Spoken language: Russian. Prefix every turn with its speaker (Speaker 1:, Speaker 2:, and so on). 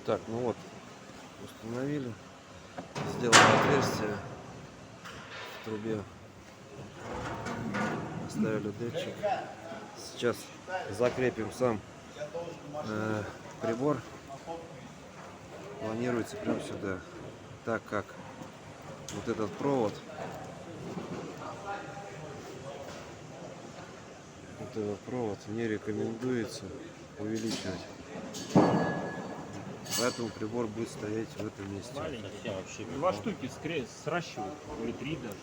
Speaker 1: Так, ну вот, установили, сделали отверстие в трубе, поставили датчик. Сейчас закрепим сам прибор. Планируется прямо сюда, так как вот этот провод, не рекомендуется увеличивать. Поэтому прибор будет стоять в этом месте.
Speaker 2: Маленький. Два штуки сращивают, или 3 даже.